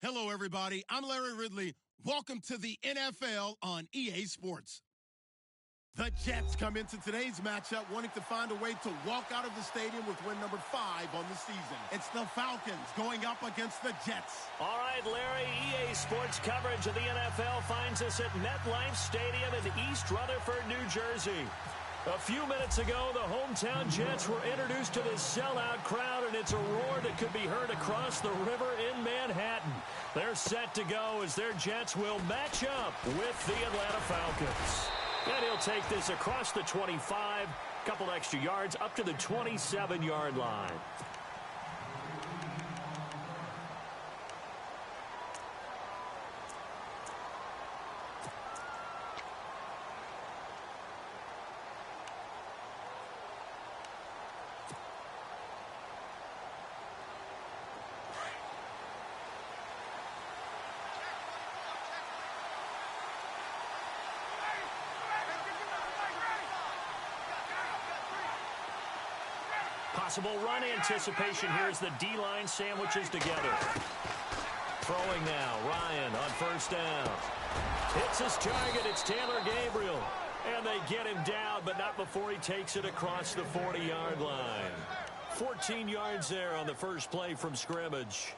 Hello, everybody. I'm Larry Ridley. Welcome to the NFL on EA Sports. The Jets come into today's matchup wanting to find a way to walk out of the stadium with win number 5 on the season. It's the Falcons going up against the Jets. All right, Larry, EA Sports coverage of the NFL finds us at MetLife Stadium in East Rutherford, New Jersey. A few minutes ago, the hometown Jets were introduced to this sellout crowd, and it's a roar that could be heard across the river in Manhattan. They're set to go as their Jets will match up with the Atlanta Falcons. And he'll take this across the 25, couple extra yards up to the 27-yard line. Possible run anticipation here as the D-line sandwiches together. Throwing now, Ryan on first down. Hits his target, it's Taylor Gabriel. And they get him down, but not before he takes it across the 40-yard line. 14 yards there on the first play from scrimmage.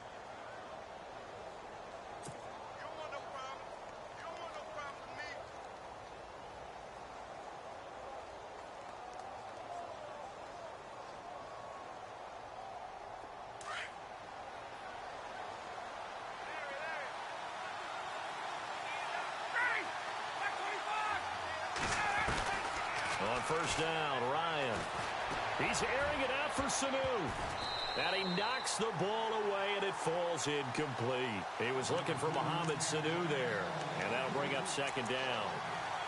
On first down, Ryan. He's airing it out for Sanu. And he knocks the ball away, and it falls incomplete. He was looking for Mohamed Sanu there. And that'll bring up second down.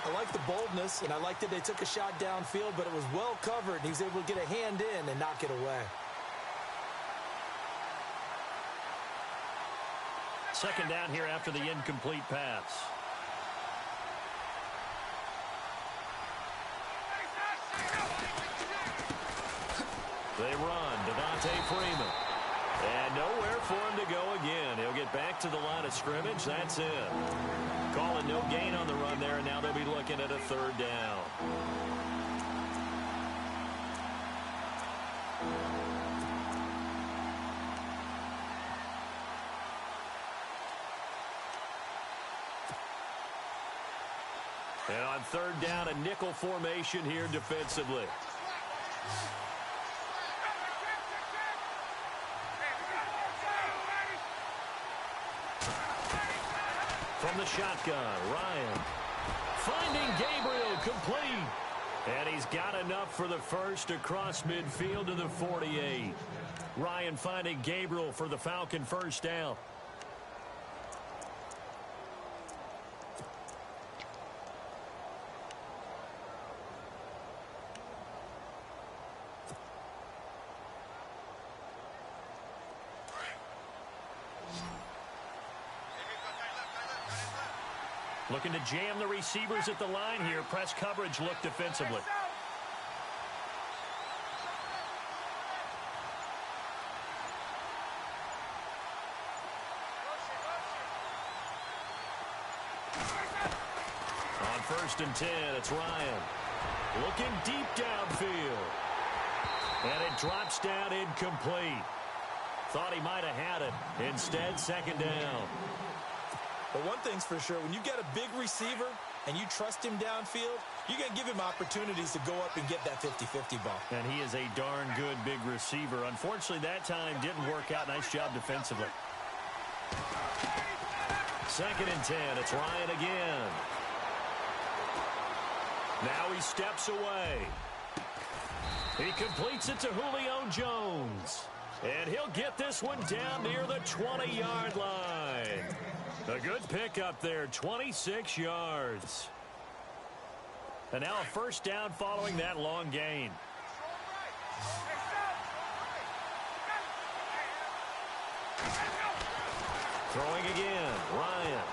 I like the boldness, and I like that they took a shot downfield, but it was well covered, and he was able to get a hand in and knock it away. Second down here after the incomplete pass. They run, Devontae Freeman. And nowhere for him to go again. He'll get back to the line of scrimmage. That's it. Calling no gain on the run there, and now they'll be looking at a third down. And on third down, a nickel formation here defensively. From the shotgun, Ryan finding Gabriel complete. And he's got enough for the first across midfield to the 48. Ryan finding Gabriel for the Falcon first down. Looking to jam the receivers at the line here. Press coverage look defensively. On first and 10, it's Ryan. Looking deep downfield. And it drops down incomplete. Thought he might have had it. Instead, second down. But one thing's for sure, when you get a big receiver and you trust him downfield, you're going to give him opportunities to go up and get that 50-50 ball. And he is a darn good big receiver. Unfortunately, that time didn't work out. Nice job defensively. Second and 10, it's Ryan again. Now he steps away. He completes it to Julio Jones. And he'll get this one down near the 20-yard line. A good pickup there, 26 yards. And now a first down following that long gain. Throwing again, Ryan.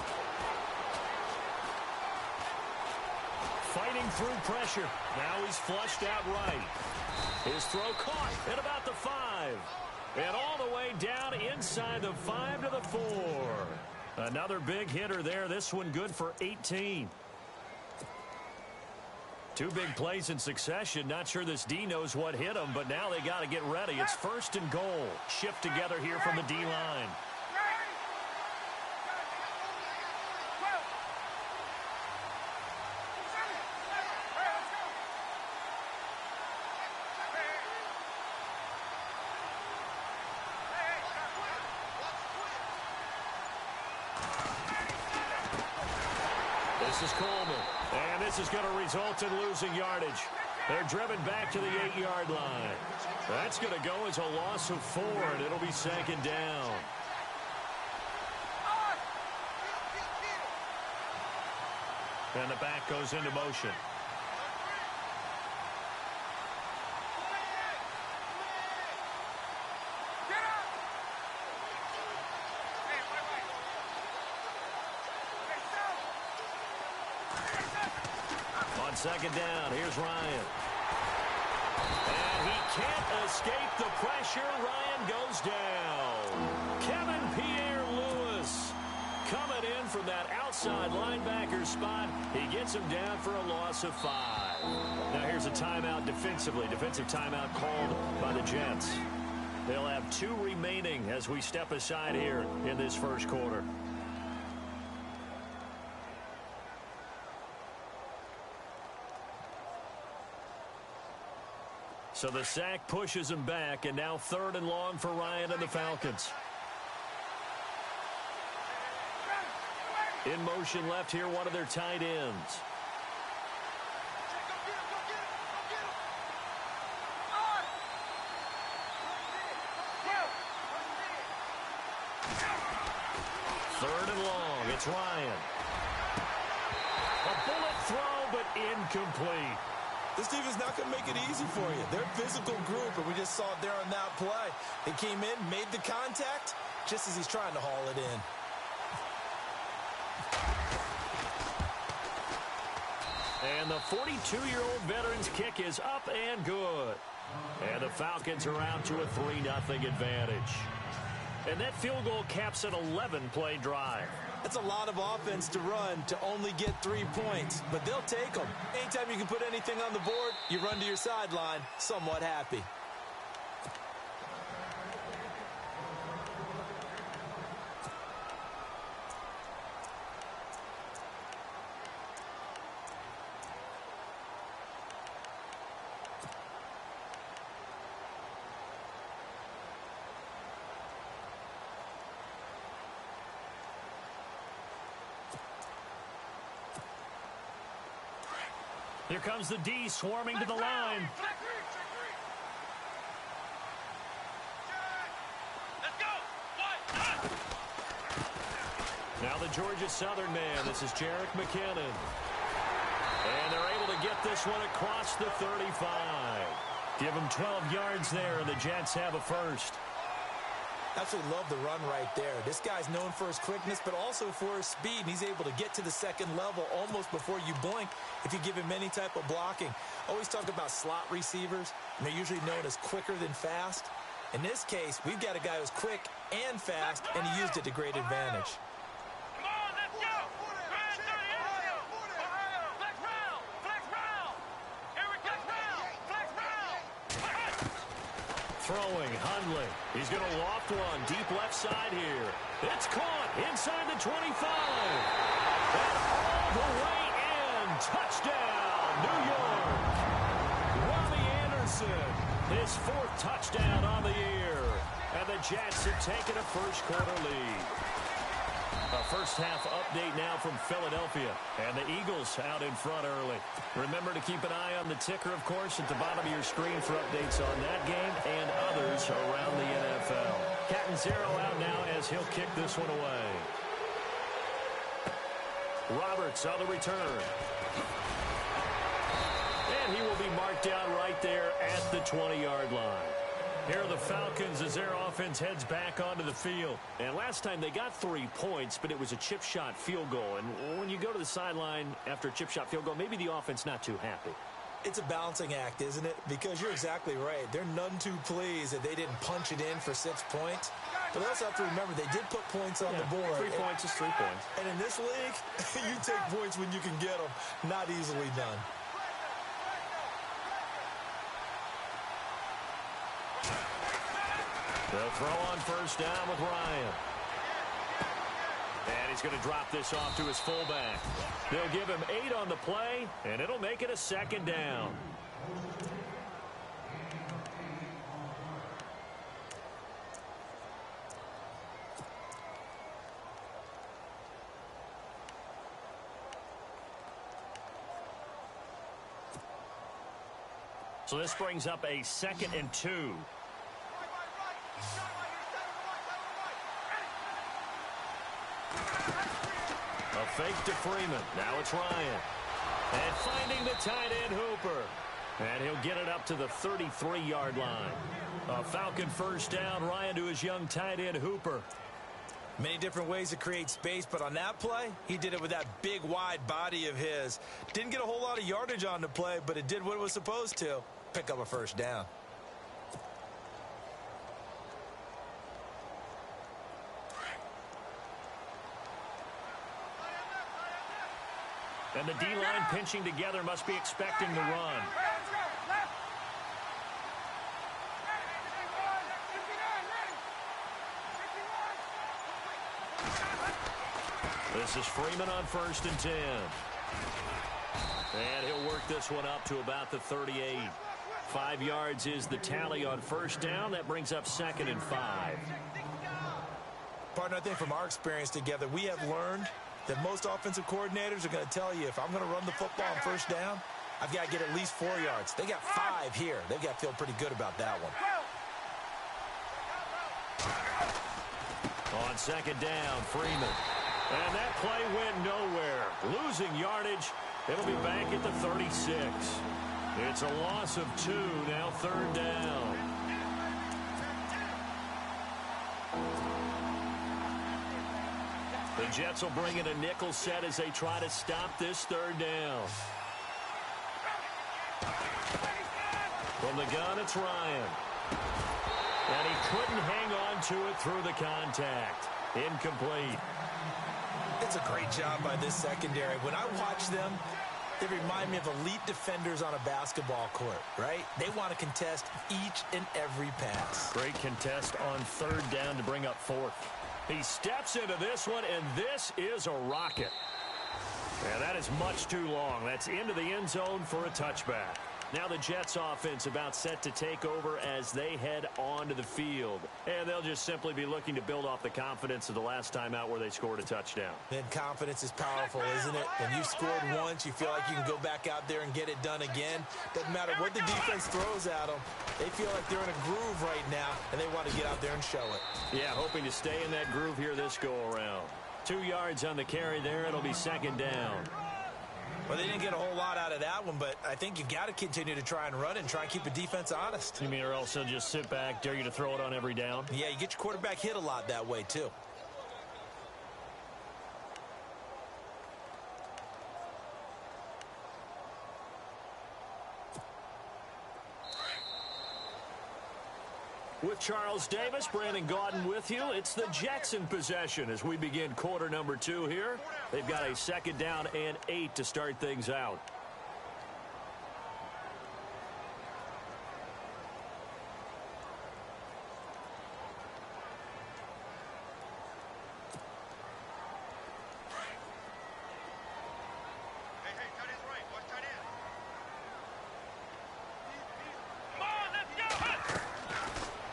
Fighting through pressure. Now he's flushed out right. His throw caught at about the 5. And all the way down inside the 5 to the 4. Another big hitter there. This one good for 18. Two big plays in succession. Not sure this D knows what hit him, but now they got to get ready. It's 1st and goal. Shift together here from the D-line. This is Coleman, and this is going to result in losing yardage. They're driven back to the 8-yard line. That's going to go as a loss of 4, and it'll be 2nd down. And the back goes into motion. On 2nd down, here's Ryan. And he can't escape the pressure. Ryan goes down. Kevin Pierre-Louis coming in from that outside linebacker spot. He gets him down for a loss of 5. Now here's a timeout defensively. Defensive timeout called by the Jets. They'll have 2 remaining as we step aside here in this first quarter. So the sack pushes him back, and now 3rd and long for Ryan and the Falcons. In motion left here, one of their tight ends. Third and long, it's Ryan. A bullet throw, but incomplete. This defense not going to make it easy for you. They're a physical group, and we just saw it there on that play. They came in, made the contact, just as he's trying to haul it in. And the 42-year-old veteran's kick is up and good. And the Falcons are out to a 3-0 advantage. And that field goal caps an 11-play drive. That's a lot of offense to run to only get 3 points, but they'll take them. Anytime you can put anything on the board, you run to your sideline somewhat happy. Here comes the D swarming to the line. Now the Georgia Southern man. This is Jerick McKinnon. And they're able to get this one across the 35. Give them 12 yards there, and the Jets have a first. Absolutely love the run right there. This guy's known for his quickness, but also for his speed. And he's able to get to the second level almost before you blink if you give him any type of blocking. Always talk about slot receivers, and they're usually known as quicker than fast. In this case, we've got a guy who's quick and fast, and he used it to great advantage. Throwing, Hundley. He's going to loft one deep left side here. It's caught inside the 25. And all the way in. Touchdown, New York. Robbie Anderson, his 4th touchdown on the year. And the Jets have taken a first quarter lead. A first-half update now from Philadelphia. And the Eagles out in front early. Remember to keep an eye on the ticker, of course, at the bottom of your screen for updates on that game and others around the NFL. Catanzaro out now as he'll kick this one away. Roberts on the return. And he will be marked down right there at the 20-yard line. Here are the Falcons as their offense heads back onto the field. And last time they got 3 points, but it was a chip shot field goal. And when you go to the sideline after a chip shot field goal, maybe the offense not too happy. It's a balancing act, isn't it? Because you're exactly right. They're none too pleased that they didn't punch it in for 6 points. But they also have to remember they did put points on the board. 3 points is 3 points. And in this league, you take points when you can get them. Not easily done. They'll throw on first down with Ryan. And he's going to drop this off to his fullback. They'll give him 8 on the play, and it'll make it a second down. So this brings up a 2nd and 2. A fake to Freeman. Now it's Ryan. And finding the tight end Hooper. And he'll get it up to the 33-yard line. A Falcon first down. Ryan to his young tight end Hooper. Many different ways to create space, but on that play, he did it with that big, wide body of his. Didn't get a whole lot of yardage on the play, but it did what it was supposed to. Pick up a first down. And the D-line pinching together must be expecting the run. This is Freeman on 1st and 10. And he'll work this one up to about the 38. 5 yards is the tally on first down. That brings up 2nd and 5. Partner, I think from our experience together, we have learned that most offensive coordinators are going to tell you, if I'm going to run the football on first down, I've got to get at least 4 yards. They got 5 here. They've got to feel pretty good about that one. On 2nd down, Freeman. And that play went nowhere. Losing yardage. It'll be back at the 36. It's a loss of 2, now 3rd down. The Jets will bring in a nickel set as they try to stop this 3rd down. From the gun, it's Ryan. And he couldn't hang on to it through the contact. Incomplete. It's a great job by this secondary. When I watch them, they remind me of elite defenders on a basketball court, right? They want to contest each and every pass. Great contest on 3rd down to bring up 4th. He steps into this one, and this is a rocket. And that is much too long. That's into the end zone for a touchback. Now the Jets offense about set to take over as they head onto the field. And they'll just simply be looking to build off the confidence of the last time out where they scored a touchdown. Then confidence is powerful, isn't it? When you've scored once, you feel like you can go back out there and get it done again. Doesn't matter what the defense throws at them. They feel like they're in a groove right now, and they want to get out there and show it. Yeah, hoping to stay in that groove here this go-around. 2 yards on the carry there. It'll be 2nd down. Well, they didn't get a whole lot out of that one, but I think you've got to continue to try and run and try and keep the defense honest. You mean or else they'll just sit back, dare you to throw it on every down? Yeah, you get your quarterback hit a lot that way, too. With Charles Davis, Brandon Gaudin with you. It's the Jets in possession as we begin quarter number 2 here. They've got a 2nd down and 8 to start things out.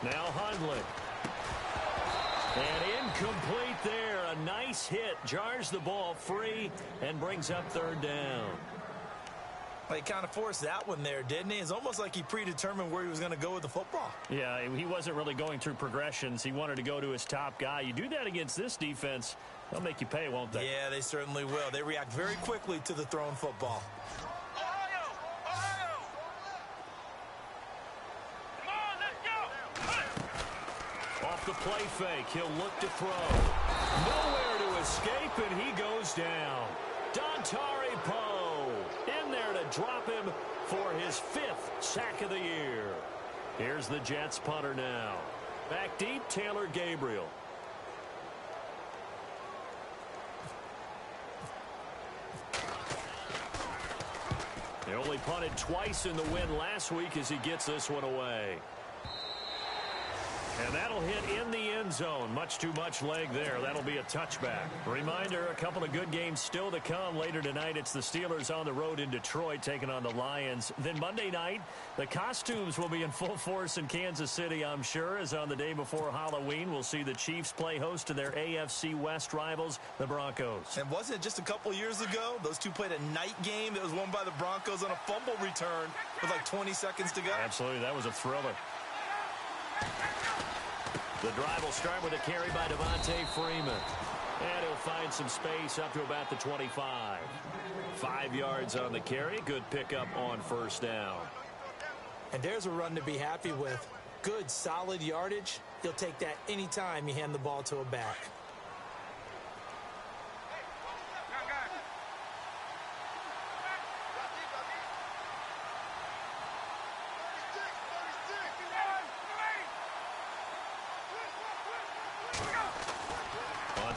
Now Hundley. And incomplete there. A nice hit. Jars the ball free and brings up 3rd down. Well, he kind of forced that one there, didn't he? It's almost like he predetermined where he was going to go with the football. Yeah, he wasn't really going through progressions. He wanted to go to his top guy. You do that against this defense, they'll make you pay, won't they? Yeah, they certainly will. They react very quickly to the thrown football. Off the play fake, he'll look to throw. Nowhere to escape, and he goes down. Dontari Poe in there to drop him for his 5th sack of the year. Here's the Jets punter now. Back deep, Taylor Gabriel. He only punted twice in the win last week as he gets this one away. And that'll hit in the end zone. Much too much leg there. That'll be a touchback. Reminder, a couple of good games still to come. Later tonight, it's the Steelers on the road in Detroit taking on the Lions. Then Monday night, the costumes will be in full force in Kansas City, I'm sure, as on the day before Halloween, we'll see the Chiefs play host to their AFC West rivals, the Broncos. And wasn't it just a couple years ago, those two played a night game that was won by the Broncos on a fumble return with like 20 seconds to go? Absolutely. That was a thriller. The drive will start with a carry by Devontae Freeman. And he'll find some space up to about the 25. 5 yards on the carry. Good pickup on first down. And there's a run to be happy with. Good, solid yardage. You'll take that anytime you hand the ball to a back.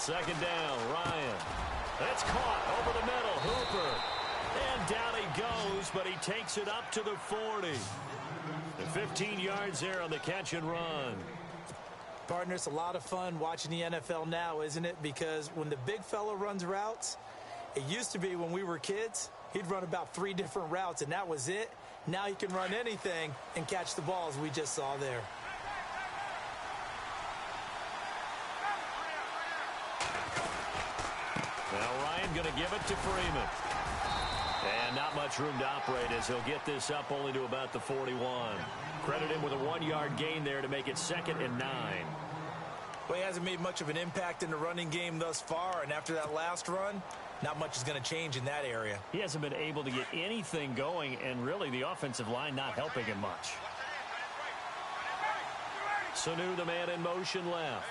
Second down, Ryan. That's caught over the middle. Hooper. And down he goes, but he takes it up to the 40. And 15 yards there on the catch and run. Partner, it's a lot of fun watching the NFL now, isn't it? Because when the big fella runs routes, it used to be when we were kids, he'd run about 3 different routes, and that was it. Now he can run anything and catch the balls we just saw there. Going to give it to Freeman. And not much room to operate as he'll get this up only to about the 41. Credit him with a 1-yard gain there to make it 2nd and 9. Well, he hasn't made much of an impact in the running game thus far, and after that last run, not much is going to change in that area. He hasn't been able to get anything going, and really the offensive line not helping him much. Sanu, the man in motion left.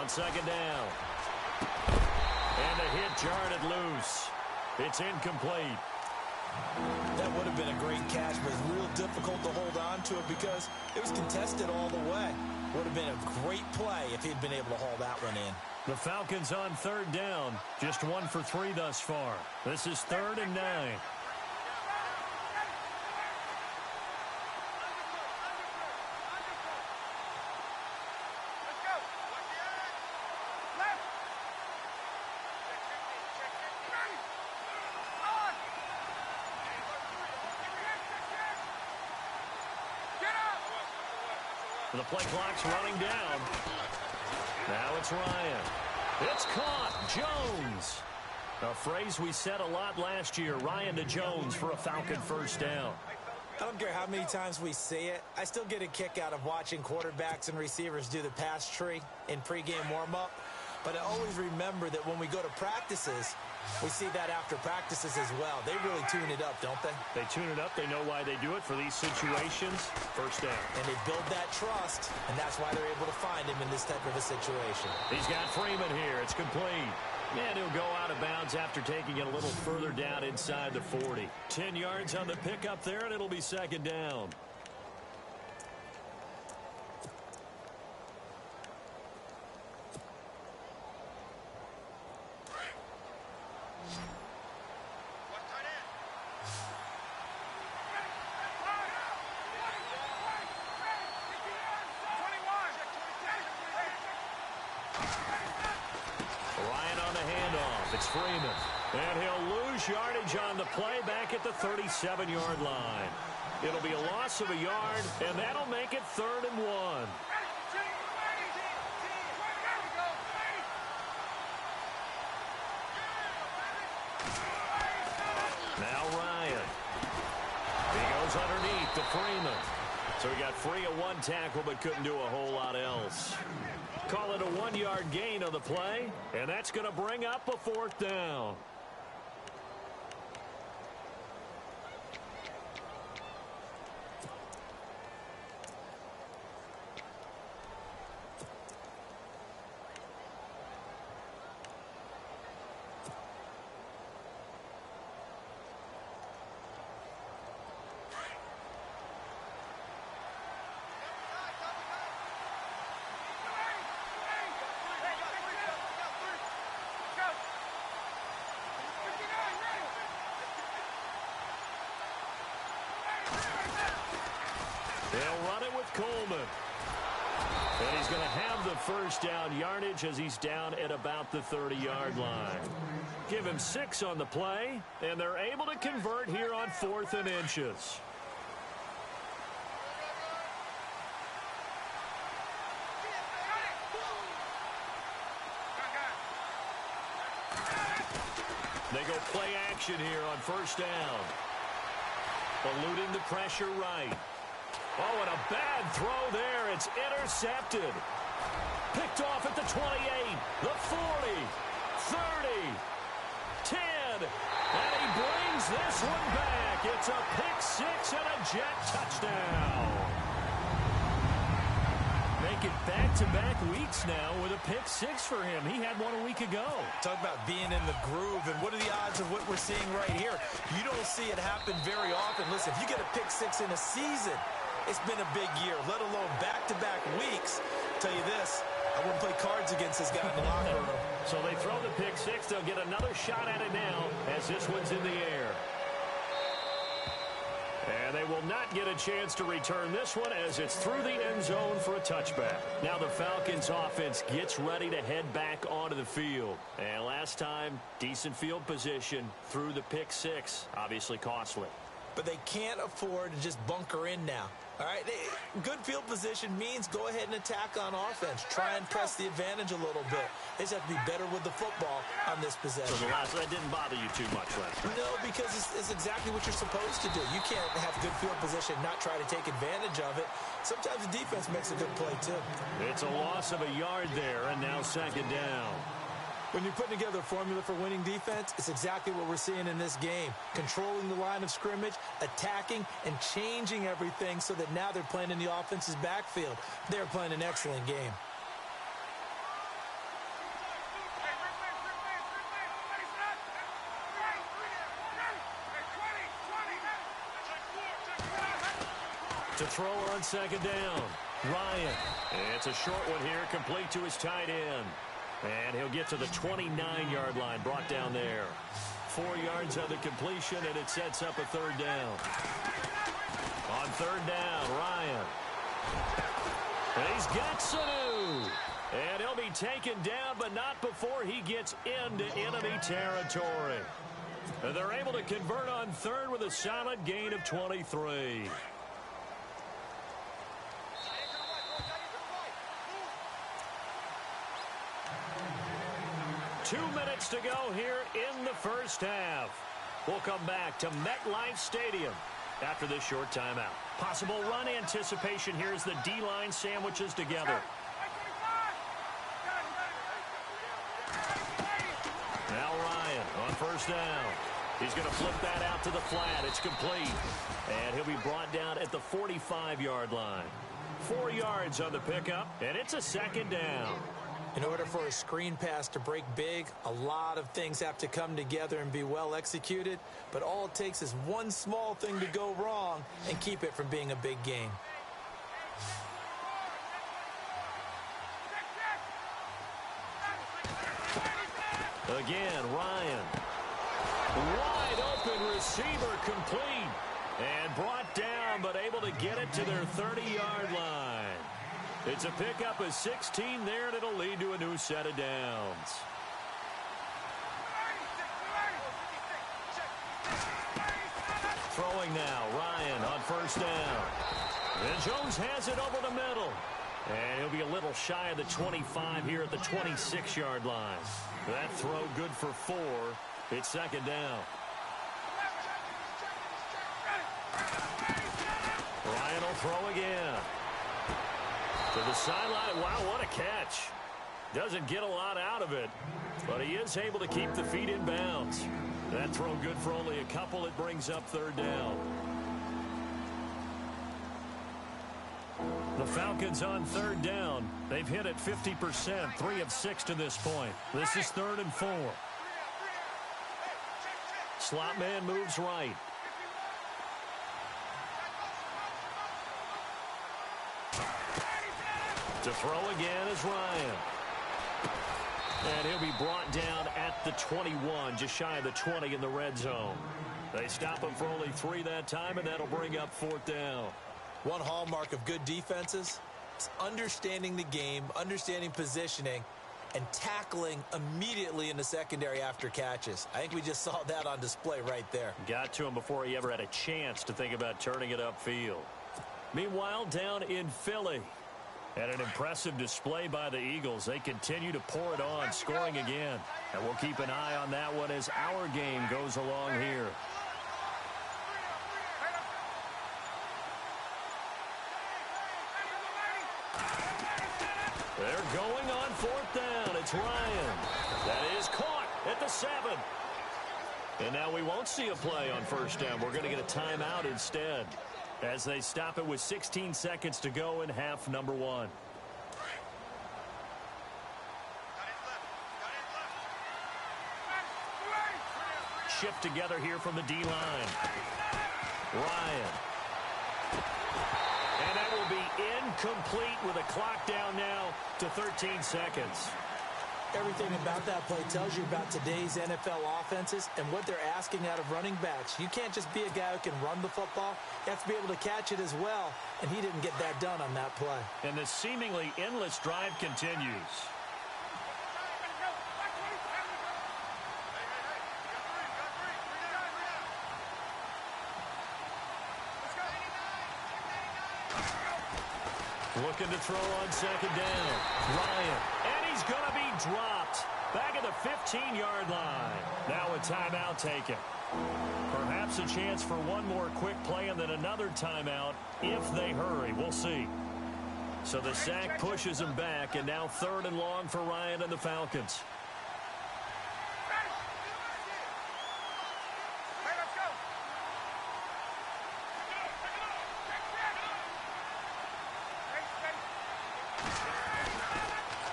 Second down. And a hit jarred it loose. It's incomplete. That would have been a great catch, but it's real difficult to hold on to it because it was contested all the way. Would have been a great play if he'd been able to haul that one in. The Falcons on 3rd down. Just 1 for 3 thus far. This is 3rd and 9. The play clock's running down. Now it's Ryan. It's caught. Jones. A phrase we said a lot last year. Ryan to Jones for a Falcon first down. I don't care how many times we see it. I still get a kick out of watching quarterbacks and receivers do the pass tree in pregame warm-up. But I always remember that when we go to practices, we see that after practices as well. They really tune it up, don't they? They tune it up. They know why they do it for these situations. First down. And they build that trust, and that's why they're able to find him in this type of a situation. He's got Freeman here. It's complete. And he'll go out of bounds after taking it a little further down inside the 40. 10 yards on the pickup there, and it'll be 2nd down. It's Freeman. And he'll lose yardage on the play back at the 37-yard line. It'll be a loss of a yard, and that'll make it 3rd and 1. Now Ryan. He goes underneath to Freeman. So he got free of 1 tackle but couldn't do a whole lot else. Call it a 1-yard gain on the play, and that's going to bring up a 4th down. he's going to have the first down yardage as he's down at about the 30-yard line. Give him 6 on the play, and they're able to convert here on 4th and inches. They go play action here on first down. Eluding the pressure right. Oh, and a bad throw there. It's intercepted. Picked off at the 28, the 40, 30, 10. And he brings this one back. It's a pick-6 and a Jet touchdown. Make it back-to-back weeks now with a pick-6 for him. He had one a week ago. Talk about being in the groove, and what are the odds of what we're seeing right here? You don't see it happen very often. Listen, if you get a pick-6 in a season, it's been a big year, let alone back-to-back weeks. Tell you this, I wouldn't play cards against this guy in the locker room. So they throw the pick-6. They'll get another shot at it now as this one's in the air. And they will not get a chance to return this one as it's through the end zone for a touchback. Now the Falcons offense gets ready to head back onto the field. And last time, decent field position through the pick-6. Obviously costly. But they can't afford to just bunker in now. All right, good field position means go ahead and attack on offense. Try and press the advantage a little bit. They just have to be better with the football on this possession. So that didn't bother you too much last time? No, because it's exactly what you're supposed to do. You can't have good field position and not try to take advantage of it. Sometimes the defense makes a good play, too. It's a loss of a yard there, and now second down. When you're putting together a formula for winning defense, it's exactly what we're seeing in this game. Controlling the line of scrimmage, attacking, and changing everything so that now they're playing in the offense's backfield. They're playing an excellent game. To throw on second down, Ryan. It's a short one here, complete to his tight end. And he'll get to the 29-yard line, brought down there. 4 yards on the completion, and it sets up a third down. On third down, Ryan. And he's got Sanu. And he'll be taken down, but not before he gets into enemy territory. And they're able to convert on third with a solid gain of 23. Two minutes to go here in the first half. We'll come back to MetLife Stadium after this short timeout. Possible run anticipation here as the D-line sandwiches together. Now Ryan on first down. He's going to flip that out to the flat. It's complete. And he'll be brought down at the 45-yard line. 4 yards on the pickup, and it's a second down. In order for a screen pass to break big, a lot of things have to come together and be well executed. But all it takes is one small thing to go wrong and keep it from being a big game. Again, Ryan. Wide open receiver complete. And brought down, but able to get it to their 30-yard line. It's a pickup of 16 there, and it'll lead to a new set of downs. Throwing now, Ryan on first down. And Jones has it over the middle. And he'll be a little shy of the 25 here at the 26-yard line. That throw good for 4. It's second down. Ryan will throw again. To the sideline. Wow, what a catch. Doesn't get a lot out of it, but he is able to keep the feet in bounds. That throw good for only a couple. It brings up third down. The Falcons on third down. They've hit it 50%, 3 of 6 to this point. This is 3rd and 4. Slot man moves right. To throw again is Ryan. And he'll be brought down at the 21, just shy of the 20 in the red zone. They stop him for only 3 that time, and that'll bring up 4th down. One hallmark of good defenses steps, understanding the game, understanding positioning, and tackling immediately in the secondary after catches. I think we just saw that on display right there. Got to him before he ever had a chance to think about turning it upfield. Meanwhile, down in Philly, and an impressive display by the Eagles. They continue to pour it on, scoring again. And we'll keep an eye on that one as our game goes along here. They're going on fourth down. It's Ryan. That is caught at the 7. And now we won't see a play on first down. We're going to get a timeout instead as they stop it with 16 seconds to go in half number 1. Shift together here from the D-line. Ryan. And that will be incomplete with a clock down now to 13 seconds. Everything about that play tells you about today's NFL offenses and what they're asking out of running backs. You can't just be a guy who can run the football. You have to be able to catch it as well, and he didn't get that done on that play. And the seemingly endless drive continues. Looking to throw on second down. Ryan. And he's going to be dropped. Back at the 15-yard line. Now a timeout taken. Perhaps a chance for one more quick play and then another timeout if they hurry. We'll see. So the sack pushes him back, and now 3rd and long for Ryan and the Falcons.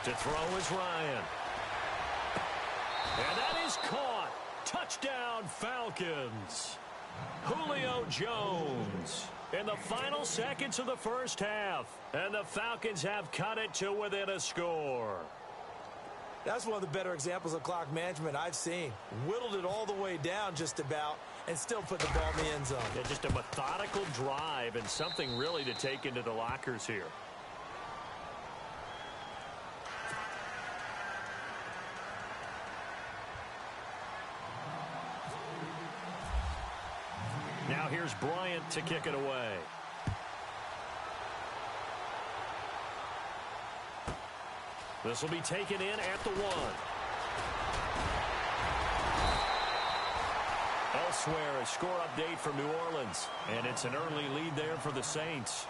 To throw is Ryan. And that is caught. Touchdown, Falcons. Julio Jones in the final seconds of the first half. And the Falcons have cut it to within a score. That's one of the better examples of clock management I've seen. Whittled it all the way down just about and still put the ball in the end zone. Yeah, just a methodical drive and something really to take into the lockers here. Now here's Bryant to kick it away. This will be taken in at the 1. Elsewhere, a score update from New Orleans. And it's an early lead there for the Saints.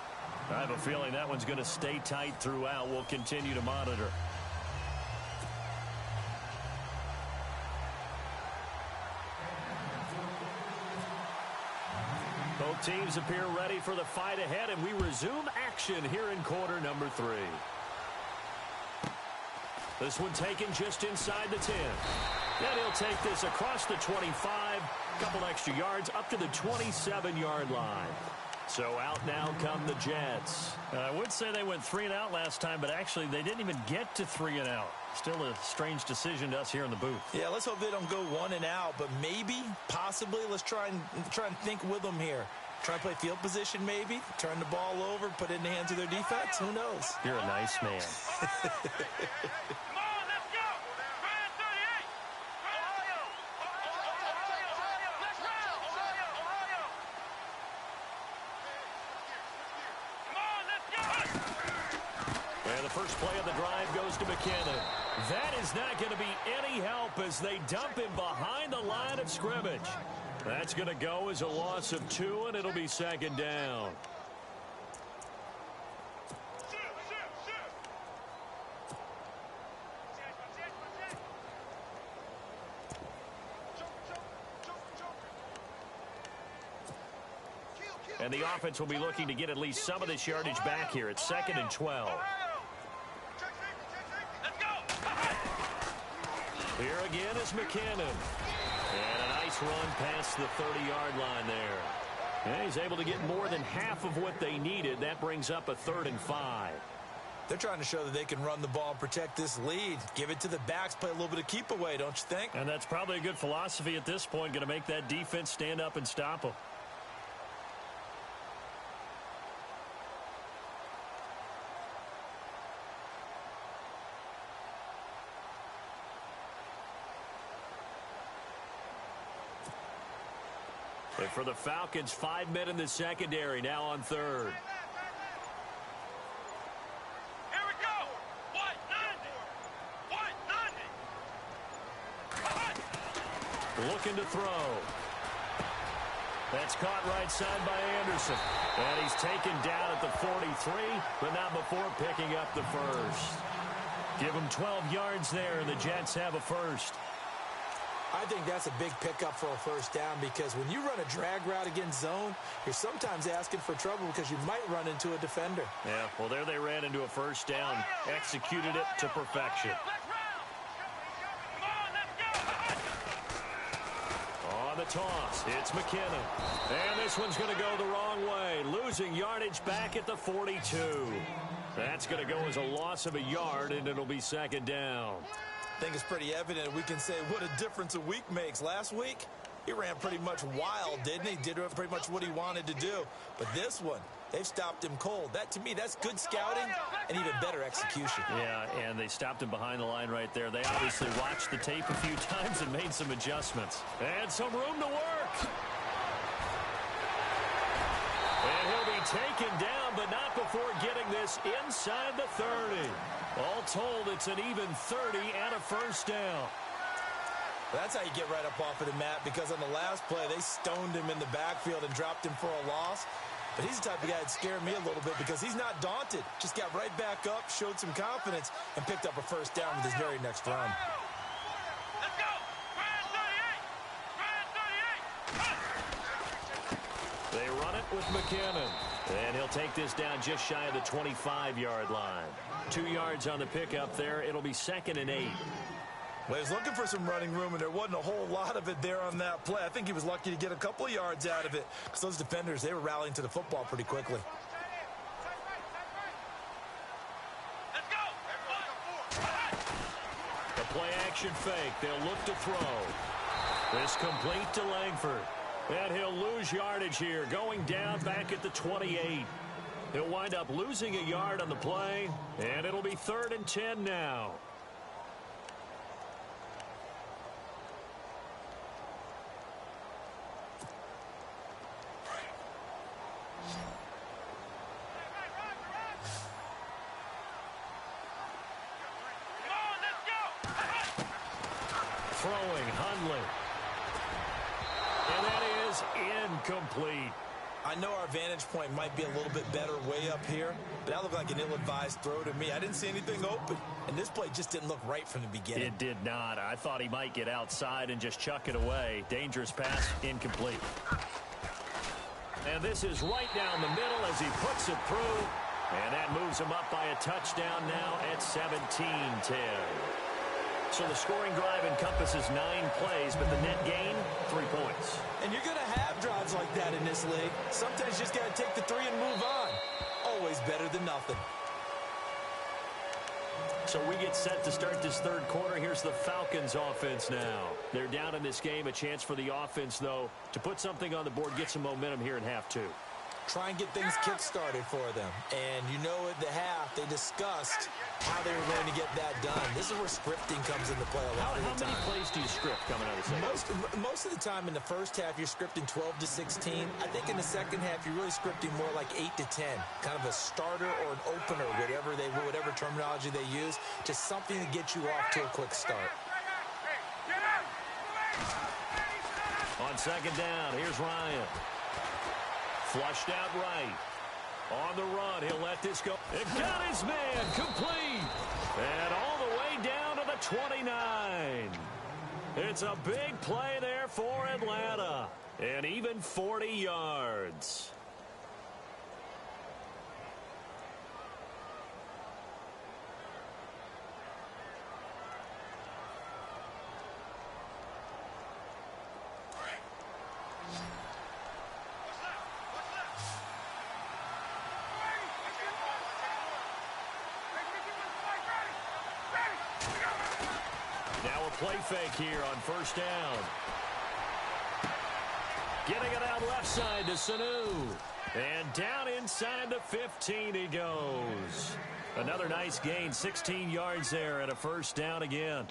I have a feeling that one's going to stay tight throughout. We'll continue to monitor. Both teams appear ready for the fight ahead, and we resume action here in quarter number 3. This one taken just inside the 10. And he'll take this across the 25, couple extra yards up to the 27-yard line. So out now come the Jets. I would say they went 3 and out last time, but actually they didn't even get to 3 and out. Still a strange decision to us here in the booth. Yeah, let's hope they don't go 1 and out, but maybe, possibly, let's try and think with them here. Try to play field position maybe, turn the ball over, put it in the hands of their defense. Who knows? You're a nice man. First play of the drive goes to McKinnon. That is not going to be any help as they dump him behind the line of scrimmage. That's going to go as a loss of 2, and it'll be second down. And the offense will be looking to get at least some of this yardage back here. It's 2nd and 12. Here again is McKinnon. And a nice run past the 30-yard line there. And he's able to get more than half of what they needed. That brings up a 3rd and 5. They're trying to show that they can run the ball and protect this lead. Give it to the backs, play a little bit of keep away, don't you think? And that's probably a good philosophy at this point. Going to make that defense stand up and stop them. And for the Falcons, 5 men in the secondary, now on third. Here we go. What? 90. Looking to throw. That's caught right side by Anderson. And he's taken down at the 43, but not before picking up the first. Give him 12 yards there, and the Jets have a first. I think that's a big pickup for a first down because when you run a drag route against zone, you're sometimes asking for trouble because you might run into a defender. Yeah, well, there they ran into a first down, executed it to perfection. On the toss, it's McKinnon. And this one's going to go the wrong way, losing yardage back at the 42. That's going to go as a loss of a yard, and it'll be second down. I think it's pretty evident we can say what a difference a week makes. Last week, he ran pretty much wild, didn't he? Did pretty much what he wanted to do. But this one, they've stopped him cold. That, to me, that's good scouting and even better execution. Yeah, and they stopped him behind the line right there. They obviously watched the tape a few times and made some adjustments. And some room to work. And he'll be taken down, but not before getting this inside the 30. All told, it's an even 30 and a first down. That's how you get right up off of the mat, because on the last play, they stoned him in the backfield and dropped him for a loss. But he's the type of guy that scared me a little bit because he's not daunted. Just got right back up, showed some confidence, and picked up a first down with his very next run. Let's go. Ryan 38. They run it with McKinnon. And he'll take this down just shy of the 25-yard line. 2 yards on the pickup there. It'll be 2nd and 8. Well, he was looking for some running room, and there wasn't a whole lot of it there on that play. I think he was lucky to get a couple of yards out of it because those defenders, they were rallying to the football pretty quickly. Let's go. The play-action fake. They'll look to throw. This complete to Langford. And he'll lose yardage here, going down back at the 28. He'll wind up losing a yard on the play, and it'll be 3rd and 10 now. Throwing, Hundley. And that is incomplete. I know our vantage point might be a little bit better way up here, but that looked like an ill-advised throw to me. I didn't see anything open, and this play just didn't look right from the beginning. It did not. I thought he might get outside and just chuck it away. Dangerous pass, incomplete. And this is right down the middle as he puts it through, and that moves him up by a touchdown now at 17-10. So the scoring drive encompasses 9 plays, but the net gain, 3 points. And you're going to have drives like that in this league. Sometimes you just got to take the 3 and move on. Always better than nothing. So we get set to start this 3rd quarter. Here's the Falcons offense now. They're down in this game. A chance for the offense, though, to put something on the board, get some momentum here in half 2. Try and get things kick-started for them. And you know at the half, they discussed how they were going to get that done. This is where scripting comes into play a lot of the time. How many plays do you script coming out of the second? Most of the time in the first half, you're scripting 12 to 16. I think in the second half, you're really scripting more like 8 to 10. Kind of a starter or an opener, whatever terminology they use. Just something to get you off to a quick start. On second down, here's Ryan. Flushed out right. On the run, he'll let this go. It got his man complete. And all the way down to the 29. It's a big play there for Atlanta. And even 40 yards. Play fake here on first down. Getting it out left side to Sanu. And down inside the 15 he goes. Another nice gain, 16 yards there and a first down again.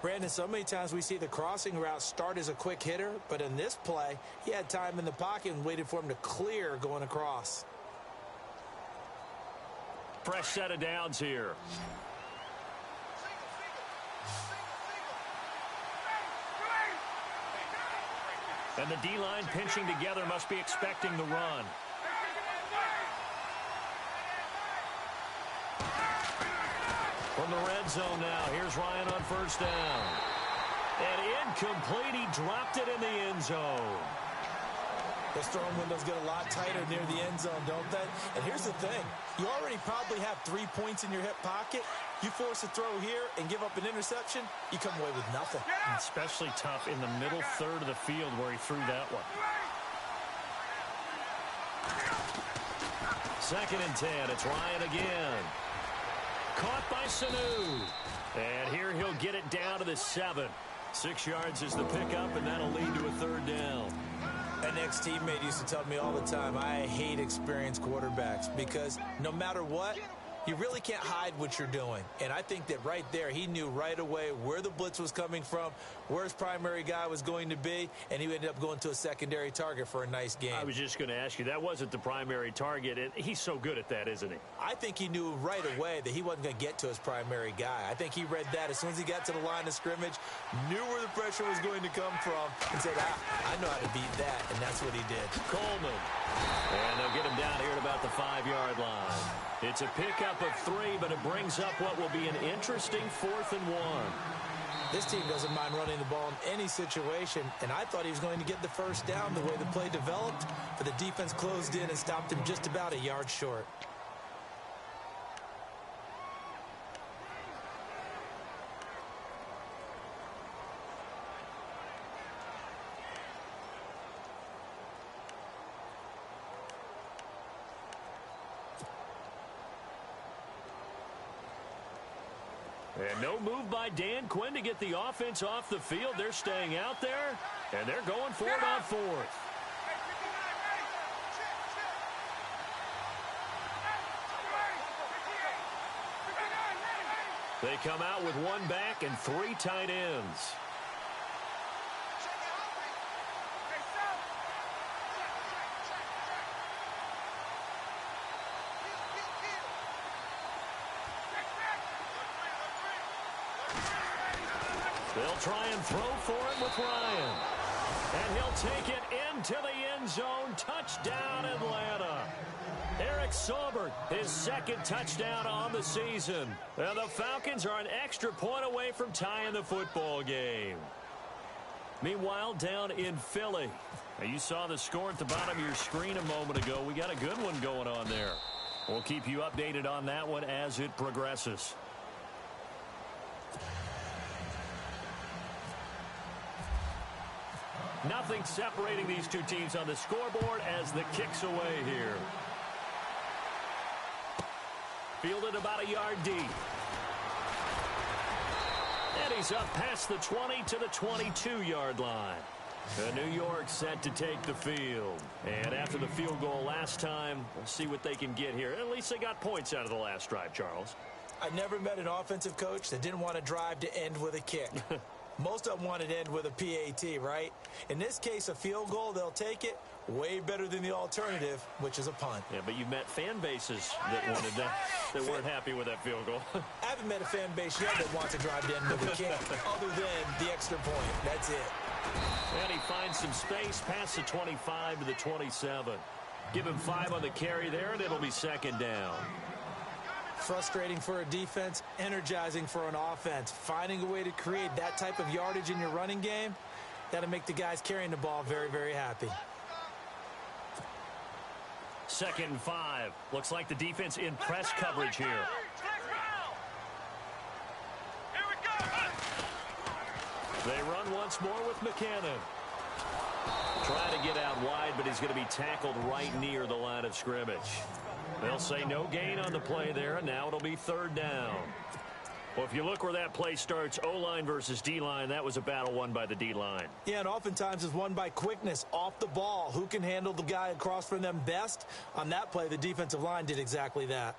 Brandon, so many times we see the crossing route start as a quick hitter, but in this play, he had time in the pocket and waited for him to clear going across. Fresh set of downs here. And the D-line pinching together must be expecting the run. From the red zone now, here's Ryan on first down. And incomplete, he dropped it in the end zone. Those throwing windows get a lot tighter near the end zone, don't they? And here's the thing. You already probably have 3 points in your hip pocket. You force a throw here and give up an interception, you come away with nothing. And especially tough in the middle third of the field where he threw that one. 2nd and 10. It's Ryan again. Caught by Sanu. And here he'll get it down to the 7. 6 yards is the pickup, and that'll lead to a 3rd down. An ex-teammate used to tell me all the time, I hate experienced quarterbacks because no matter what, you really can't hide what you're doing. And I think that right there, he knew right away where the blitz was coming from, where his primary guy was going to be, and he ended up going to a secondary target for a nice game. I was just going to ask you, that wasn't the primary target, and he's so good at that, isn't he? I think he knew right away that he wasn't going to get to his primary guy. I think he read that as soon as he got to the line of scrimmage, knew where the pressure was going to come from, and said, I know how to beat that, and that's what he did. Coleman. And they'll get him down here at about the 5-yard line. It's a pickup of 3, but it brings up what will be an interesting 4th and 1. This team doesn't mind running the ball in any situation, and I thought he was going to get the first down the way the play developed, but the defense closed in and stopped him just about a yard short. And no move by Dan Quinn to get the offense off the field. They're staying out there, and they're going for it on 4th. They come out with 1 back and 3 tight ends. They'll try and throw for it with Ryan. And he'll take it into the end zone. Touchdown, Atlanta. Eric Saubert, his 2nd touchdown on the season. And the Falcons are an extra point away from tying the football game. Meanwhile, down in Philly. Now, you saw the score at the bottom of your screen a moment ago. We got a good one going on there. We'll keep you updated on that one as it progresses. Nothing separating these two teams on the scoreboard as the kick's away here. Fielded about a yard deep. And he's up past the 20 to the 22-yard line. New York set to take the field. And after the field goal last time, we'll see what they can get here. At least they got points out of the last drive, Charles. I never met an offensive coach that didn't want to drive to end with a kick. Most of them wanted to end with a PAT, right? In this case, a field goal, they'll take it. Way better than the alternative, which is a punt. Yeah, but you've met fan bases that wanted that, that weren't happy with that field goal. I haven't met a fan base yet that wants to drive to end with a kick, other than the extra point. That's it. And he finds some space past the 25 to the 27. Give him 5 on the carry there, and it'll be 2nd down. Frustrating for a defense, energizing for an offense. Finding a way to create that type of yardage in your running game, that'll make the guys carrying the ball very, very happy. 2nd and 5. Looks like the defense in press coverage here. They run once more with McKinnon. Try to get out wide, but he's going to be tackled right near the line of scrimmage. They'll say no gain on the play there, and now it'll be 3rd down. Well, if you look where that play starts, O-line versus D-line, that was a battle won by the D-line. Yeah, and oftentimes it's won by quickness, off the ball. Who can handle the guy across from them best? On that play, the defensive line did exactly that.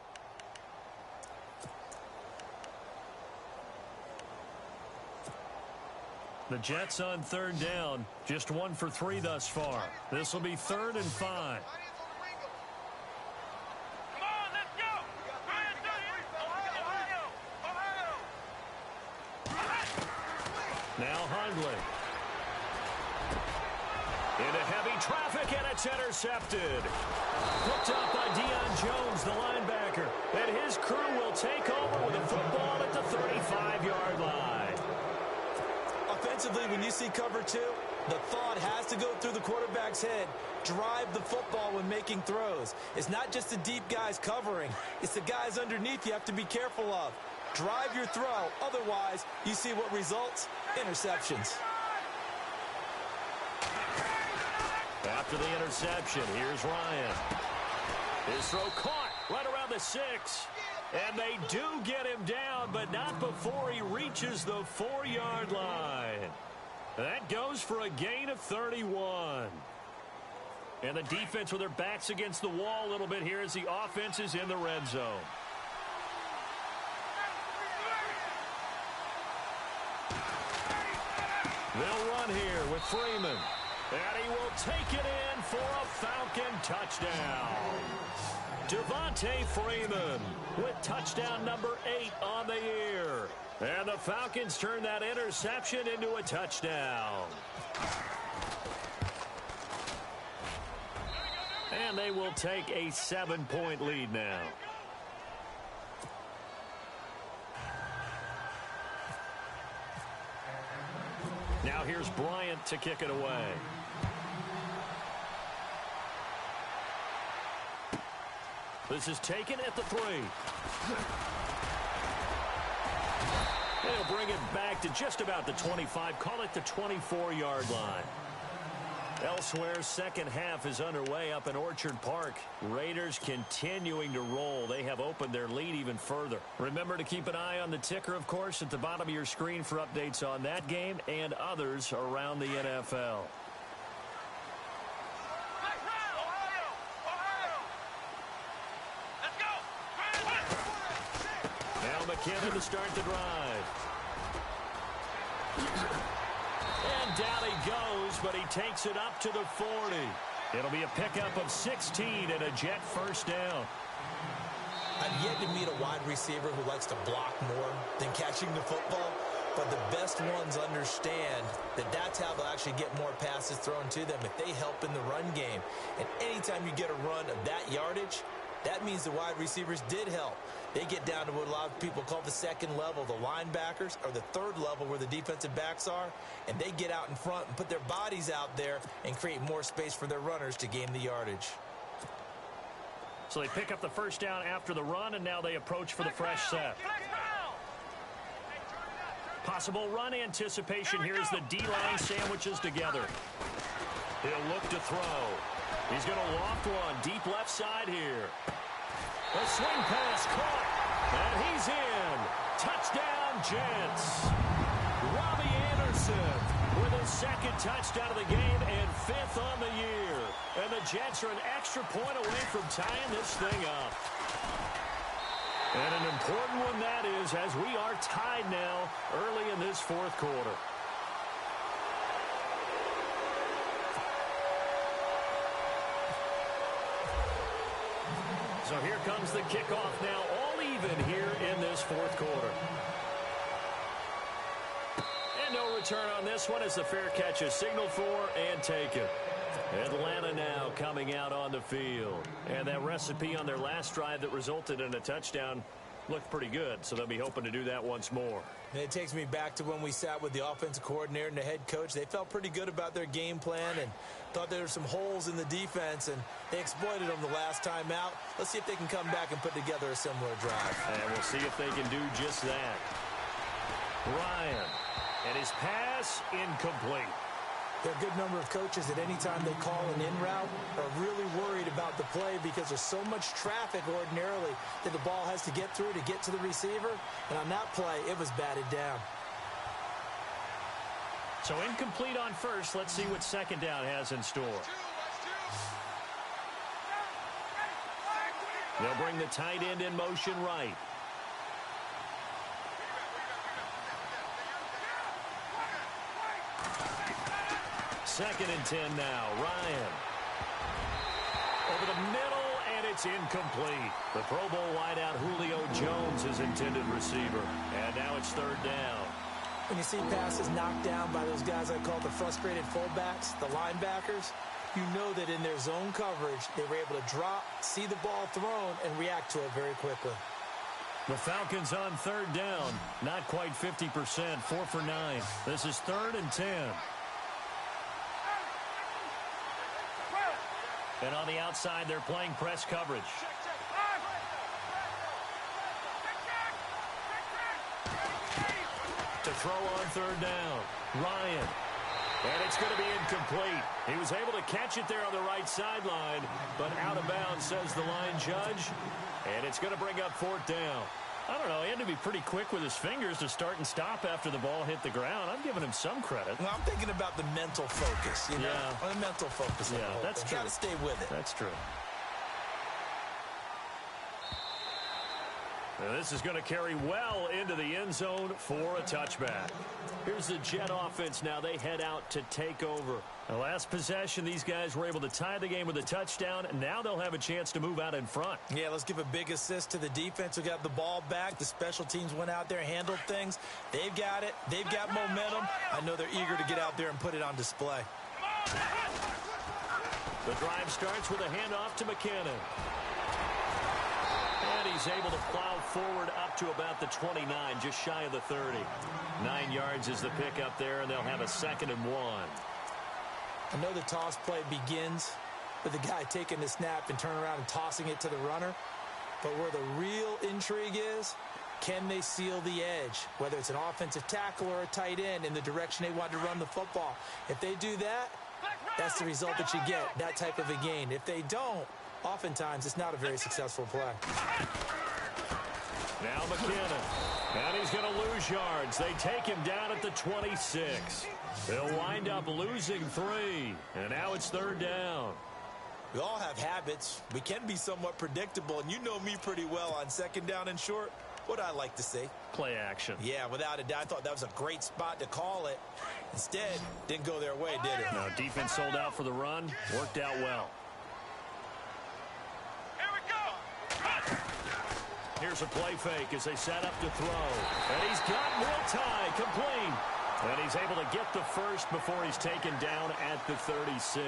The Jets on third down, just 1 for 3 thus far. This will be 3rd and 5. Come on, let's go! Ohio! Now Hundley. Into heavy traffic, and it's intercepted. Picked up by Deion Jones, the linebacker. And his crew will take over with a football at the 35-yard line. Offensively, when you see cover 2, the thought has to go through the quarterback's head. Drive the football when making throws. It's not just the deep guys covering. It's the guys underneath you have to be careful of. Drive your throw. Otherwise, you see what results? Interceptions. After the interception, here's Ryan. His throw caught right around the 6. And they do get him down, but not before he reaches the 4-yard line. That goes for a gain of 31. And the defense with their backs against the wall a little bit here as the offense is in the red zone. They'll run here with Freeman. And he will take it in for a Falcon touchdown. Devontae Freeman with touchdown number 8 on the year. And the Falcons turn that interception into a touchdown. And they will take a 7-point lead now. Now here's Bryant to kick it away. This is taken at the 3. They'll bring it back to just about the 25. Call it the 24-yard line. Elsewhere, second half is underway up in Orchard Park. Raiders continuing to roll. They have opened their lead even further. Remember to keep an eye on the ticker, of course, at the bottom of your screen for updates on that game and others around the NFL. McKinnon to start the drive. And down he goes, but he takes it up to the 40. It'll be a pickup of 16 and a Jet first down. I've yet to meet a wide receiver who likes to block more than catching the football, but the best ones understand that that's how they'll actually get more passes thrown to them if they help in the run game. And anytime you get a run of that yardage, that means the wide receivers did help. They get down to what a lot of people call the second level, the linebackers, or the third level where the defensive backs are, and they get out in front and put their bodies out there and create more space for their runners to gain the yardage. So they pick up the first down after the run, and now they approach for the fresh set. Possible run anticipation here as the D-line sandwiches together. He'll look to throw. He's going to loft one deep left side here. A swing pass caught, and he's in. Touchdown, Jets. Robbie Anderson with his second touchdown of the game and 5th on the year. And the Jets are an extra point away from tying this thing up. And an important one that is, as we are tied now early in this 4th quarter. So here comes the kickoff now, all even here in this 4th quarter. And no return on this one as the fair catch is signaled for and taken. Atlanta now coming out on the field. And that recipe on their last drive that resulted in a touchdown looked pretty good, so they'll be hoping to do that once more. And it takes me back to when we sat with the offensive coordinator and the head coach. They felt pretty good about their game plan and thought there were some holes in the defense, and they exploited them the last time out. Let's see if they can come back and put together a similar drive. And we'll see if they can do just that. Ryan, and his pass incomplete. There are a good number of coaches at any time they call an in route are really worried about the play because there's so much traffic ordinarily that the ball has to get through to get to the receiver. And on that play, it was batted down. So incomplete on first. Let's see what second down has in store. They'll bring the tight end in motion right. 2nd and 10 now. Ryan. Over the middle, and it's incomplete. The Pro Bowl wideout Julio Jones is intended receiver. And now it's 3rd down. When you see passes knocked down by those guys I call the frustrated fullbacks, the linebackers, you know that in their zone coverage, they were able to drop, see the ball thrown, and react to it very quickly. The Falcons on 3rd down. Not quite 50%, 4 for 9. This is 3rd and 10. And on the outside, they're playing press coverage. To throw on 3rd down, Ryan. And it's going to be incomplete. He was able to catch it there on the right sideline, but out of bounds, says the line judge. And it's going to bring up 4th down. I don't know. He had to be pretty quick with his fingers to start and stop after the ball hit the ground. I'm giving him some credit. Well, I'm thinking about the mental focus, you know? Yeah. The mental focus. Yeah, that's true. Got to stay with it. That's true. Now this is going to carry well into the end zone for a touchback. Here's the Jet offense now. They head out to take over. The last possession, these guys were able to tie the game with a touchdown, and now they'll have a chance to move out in front. Yeah, let's give a big assist to the defense who got the ball back. The special teams went out there, handled things. They've got it. They've got momentum. I know they're eager to get out there and put it on display. The drive starts with a handoff to McKinnon. And he's able to plow forward up to about the 29, just shy of the 30. 9 yards is the pickup there, and they'll have a 2nd and 1. I know the toss play begins with the guy taking the snap and turning around and tossing it to the runner. But where the real intrigue is, can they seal the edge? Whether it's an offensive tackle or a tight end in the direction they want to run the football. If they do that, that's the result that you get, that type of a gain. If they don't, oftentimes it's not a very successful play. Now McKinnon. And he's going to lose yards. They take him down at the 26. They'll wind up losing 3. And now it's 3rd down. We all have habits. We can be somewhat predictable. And you know me pretty well on 2nd down and short. What I like to see. Play action. Yeah, without a doubt. I thought that was a great spot to call it. Instead, didn't go their way, did it? No, defense sold out for the run. Worked out well. Here's a play fake as they set up to throw. And he's got Will complete. And he's able to get the first before he's taken down at the 36.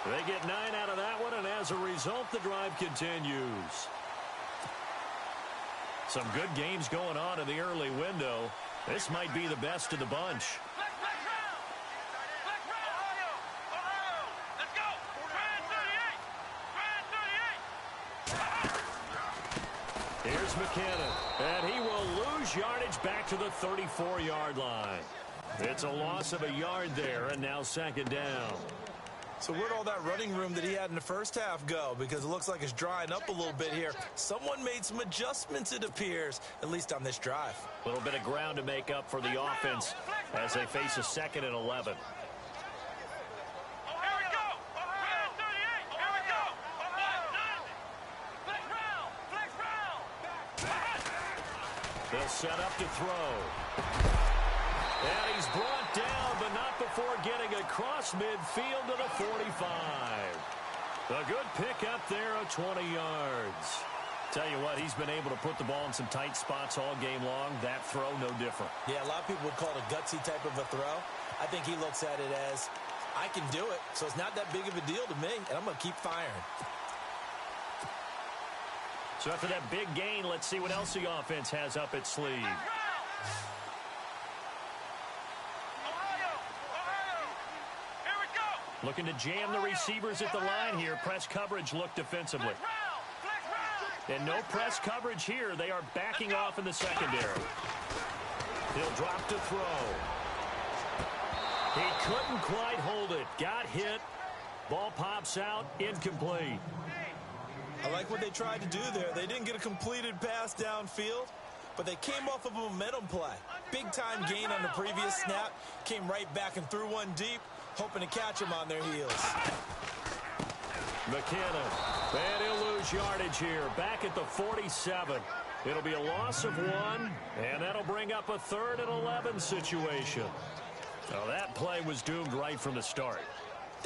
They get 9 out of that one, and as a result, the drive continues. Some good games going on in the early window. This might be the best of the bunch. Here's McKinnon, and he will lose yardage back to the 34-yard line. It's a loss of a yard there, and now 2nd down. So where'd all that running room that he had in the first half go? Because it looks like it's drying up a little bit here. Someone made some adjustments, it appears, at least on this drive. A little bit of ground to make up for the offense as they face a 2nd and 11. They'll set up to throw. And he's brought down, but not before getting across midfield to the 45. A good pickup there of 20 yards. Tell you what, he's been able to put the ball in some tight spots all game long. That throw, no different. Yeah, a lot of people would call it a gutsy type of a throw. I think he looks at it as, I can do it, so it's not that big of a deal to me, and I'm going to keep firing. So after that big gain, let's see what else the offense has up its sleeve. Looking to jam the receivers at the line here. Press coverage look defensively. And no press coverage here. They are backing off in the secondary. He'll drop to throw. He couldn't quite hold it. Got hit. Ball pops out. Incomplete. I like what they tried to do there. They didn't get a completed pass downfield, but they came off of a momentum play. Big-time gain on the previous snap. Came right back and threw one deep, hoping to catch them on their heels. McKinnon, and he'll lose yardage here. Back at the 47. It'll be a loss of 1, and that'll bring up a 3rd and 11 situation. Well, that play was doomed right from the start.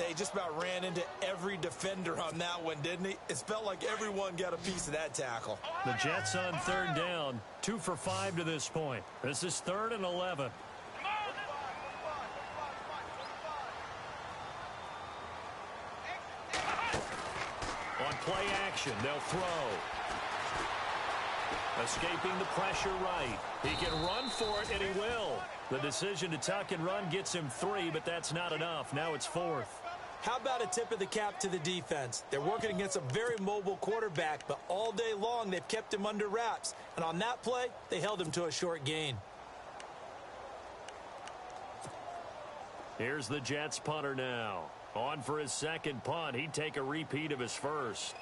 He just about ran into every defender on that one, didn't he? It felt like everyone got a piece of that tackle. The Jets on third down, 2 for 5 to this point. This is 3rd and 11. On play action, they'll throw. Escaping the pressure right. He can run for it, and he will. The decision to tuck and run gets him 3, but that's not enough. Now it's 4th. How about a tip of the cap to the defense? They're working against a very mobile quarterback, but all day long they've kept him under wraps. And on that play, they held him to a short gain. Here's the Jets punter now. On for his second punt. He'd take a repeat of his first.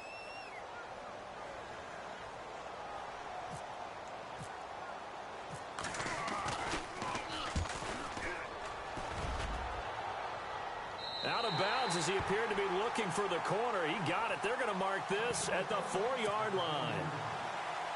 Out of bounds as he appeared to be looking for the corner. He got it. They're going to mark this at the 4-yard line.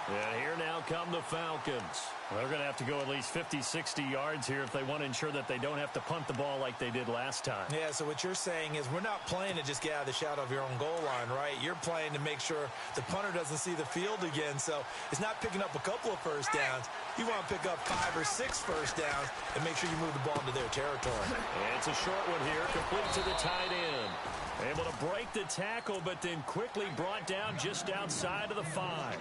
And here now come the Falcons. They're going to have to go at least 50, 60 yards here if they want to ensure that they don't have to punt the ball like they did last time. Yeah, so what you're saying is we're not playing to just get out of the shadow of your own goal line, right? You're playing to make sure the punter doesn't see the field again. So it's not picking up a couple of first downs. You want to pick up 5 or 6 first downs and make sure you move the ball into their territory. And it's a short one here, complete to the tight end. Able to break the tackle, but then quickly brought down just outside of the 5.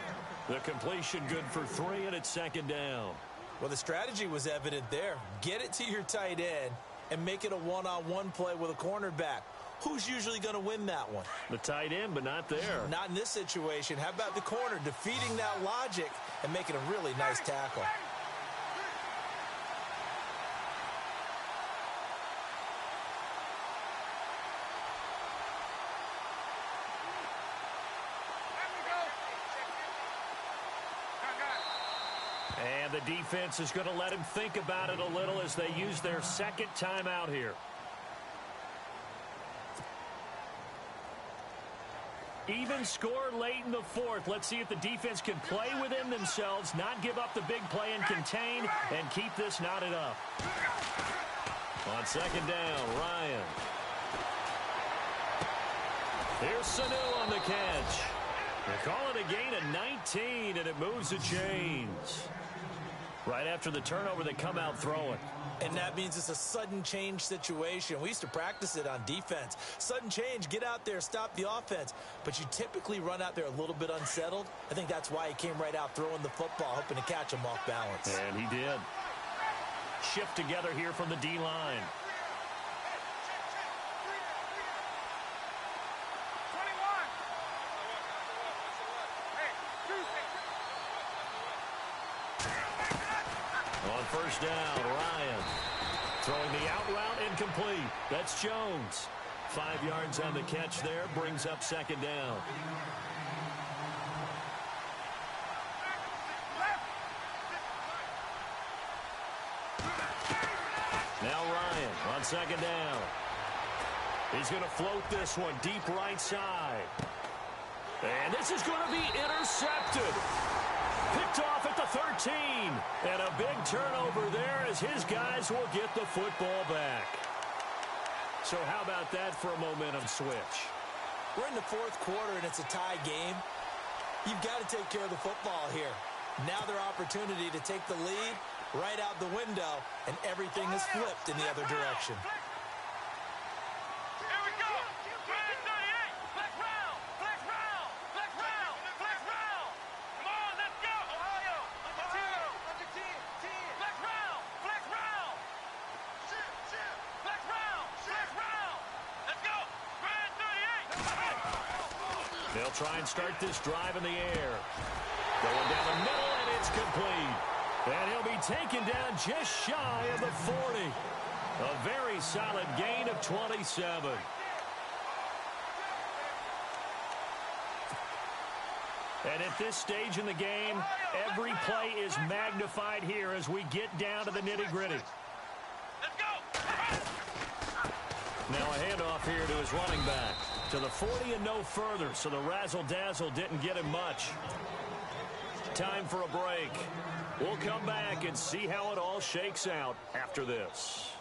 The completion good for 3, and it's 2nd down. Well, the strategy was evident there. Get it to your tight end and make it a one-on-one play with a cornerback. Who's usually going to win that one? The tight end, but not there. Not in this situation. How about the corner defeating that logic and making a really nice tackle? And the defense is going to let him think about it a little as they use their second timeout here. Even score late in the 4th. Let's see if the defense can play within themselves, not give up the big play and contain, and keep this knotted up. On 2nd down, Ryan. Here's Sanu on the catch. They call it a gain of 19, and it moves the chains. Right after the turnover, they come out throwing. And that means it's a sudden change situation. We used to practice it on defense. Sudden change, get out there, stop the offense. But you typically run out there a little bit unsettled. I think that's why he came right out throwing the football, hoping to catch him off balance. And he did. Shift together here from the D-line. On 1st down, Ryan. Throwing the out route incomplete. That's Jones. 5 yards on the catch there. Brings up 2nd down. Now Ryan on 2nd down. He's going to float this one deep right side. And this is going to be intercepted. Picked off at the 13. And a big turnover there as his guys will get the football back. So how about that for a momentum switch? We're in the 4th quarter and it's a tie game. You've got to take care of the football here. Now their opportunity to take the lead right out the window, and everything is flipped in the other direction. They'll try and start this drive in the air. Going down the middle, and it's complete. And he'll be taken down just shy of the 40. A very solid gain of 27. And at this stage in the game, every play is magnified here as we get down to the nitty-gritty. Now a handoff here to his running back. To the 40 and no further, so the razzle-dazzle didn't get him much. Time for a break. We'll come back and see how it all shakes out after this.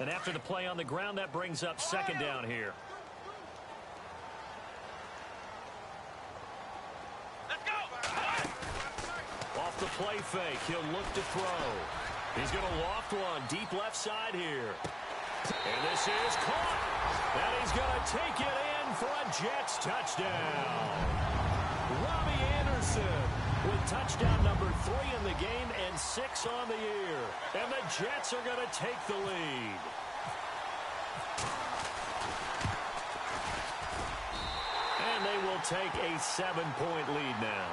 And after the play on the ground, that brings up second down here. Let's go. Off the play fake, he'll look to throw. He's going to loft one deep left side here. And this is caught. And he's going to take it in for a Jets touchdown. Robbie Anderson with touchdown number 3 in the game and 6 on the year. And the Jets are going to take the lead. And they will take a 7-point lead now.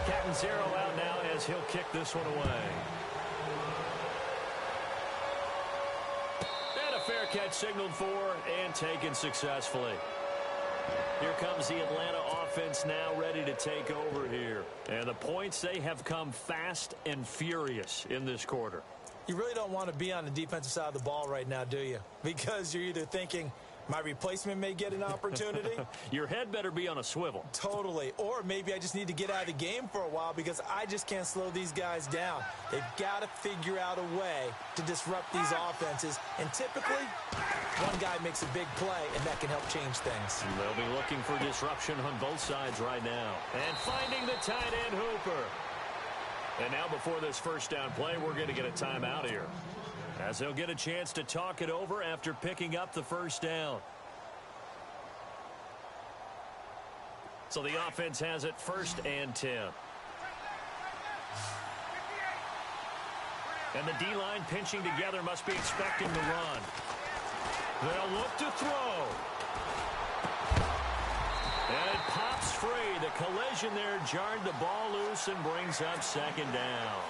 Captain Zero out now as he'll kick this one away. And a fair catch signaled for and taken successfully. Here comes the Atlanta offense now ready to take over here. And the points, they have come fast and furious in this quarter. You really don't want to be on the defensive side of the ball right now, do you? Because you're either thinking, my replacement may get an opportunity. Your head better be on a swivel. Totally. Or maybe I just need to get out of the game for a while because I just can't slow these guys down. They've got to figure out a way to disrupt these offenses. And typically, one guy makes a big play, and that can help change things. They'll be looking for disruption on both sides right now. And finding the tight end Hooper. And now before this first down play, we're going to get a timeout here, as they'll get a chance to talk it over after picking up the first down. So the offense has it 1st and 10. And the D-line pinching together must be expecting the run. They'll look to throw. And it pops free. The collision there jarred the ball loose and brings up second down.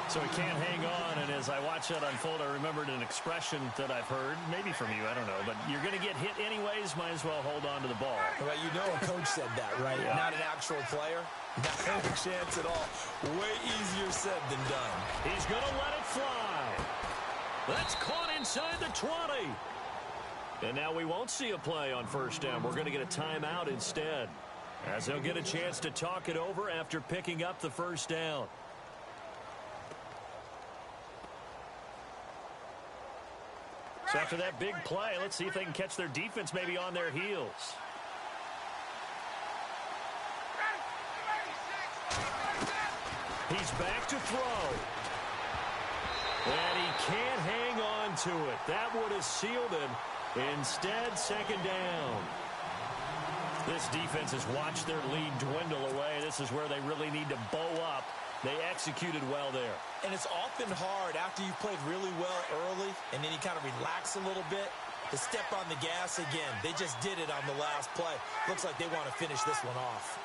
So he can't hang on, and as I watch that unfold, I remembered an expression that I've heard, maybe from you, I don't know, but you're going to get hit anyways, might as well hold on to the ball. Well, you know a coach said that, right? Yeah. Not an actual player. Not a chance at all. Way easier said than done. He's going to let it fly. That's caught inside the 20. And now we won't see a play on first down. We're going to get a timeout instead, as they'll get a chance to talk it over after picking up the first down. So after that big play, let's see if they can catch their defense maybe on their heels. He's back to throw. And he can't hang on to it. That would have sealed it. Instead, second down. This defense has watched their lead dwindle away. This is where they really need to bow up. They executed well there. And it's often hard after you've played really well early and then you kind of relax a little bit to step on the gas again. They just did it on the last play. Looks like they want to finish this one off.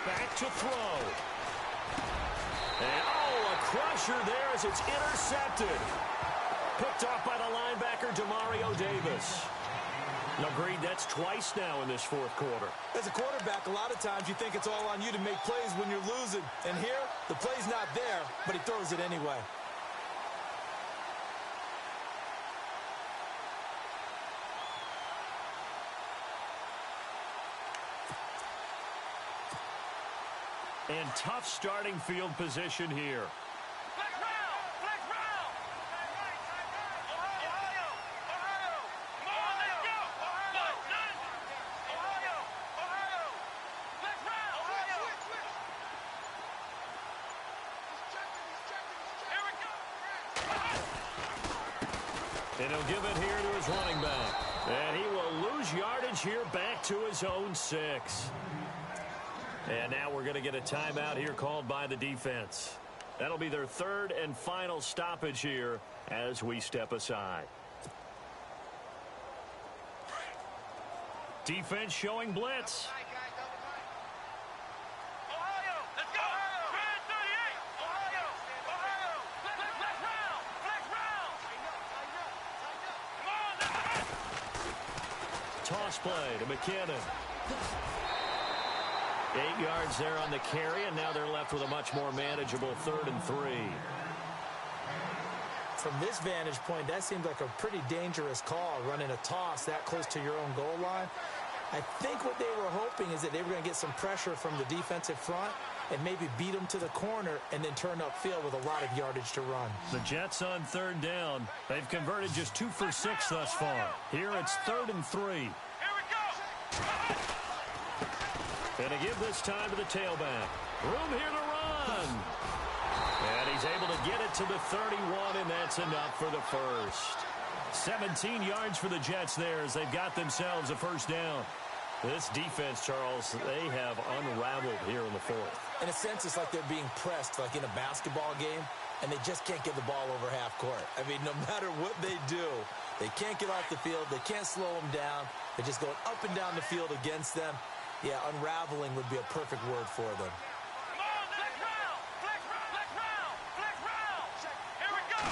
Back to throw. And, oh, a crusher there as it's intercepted. Picked off by the linebacker, Demario Davis. Agreed, that's twice now in this fourth quarter. As a quarterback, a lot of times you think it's all on you to make plays when you're losing. And here, the play's not there, but he throws it anyway. And tough starting field position here. Flex round! Flex round! Ohio! Ohio! Come on, let's go! Ohio! Ohio! Ohio! Flex round! Ohio! Here we go! And he'll give it here to his running back. And he will lose yardage here back to his own 6. And now we're going to get a timeout here called by the defense. That'll be their third and final stoppage here as we step aside. Defense showing blitz. Ohio! Let's go! Red 38! Ohio! Ohio! Flex round! Flex round! Come on, let's go! Toss play to McKinnon. 8 yards there on the carry, and now they're left with a much more manageable 3rd and 3. from this vantage point, that seems like a pretty dangerous call, running a toss that close to your own goal line. I think what they were hoping is that they were going to get some pressure from the defensive front and maybe beat them to the corner and then turn upfield with a lot of yardage to run. The Jets on third down. They've converted just 2 for 6 thus far. Here it's 3rd and 3. Here we go. And to give this time to the tailback. Room here to run. And he's able to get it to the 31, and that's enough for the first. 17 yards for the Jets there as they've got themselves a first down. This defense, Charles, they have unraveled here in the fourth. In a sense, it's like they're being pressed, like in a basketball game, and they just can't get the ball over half court. I mean, no matter what they do, they can't get off the field. They can't slow them down. They're just going up and down the field against them. Yeah, unraveling would be a perfect word for them. Come on, flex round. Flex round. Flex round. Here we go.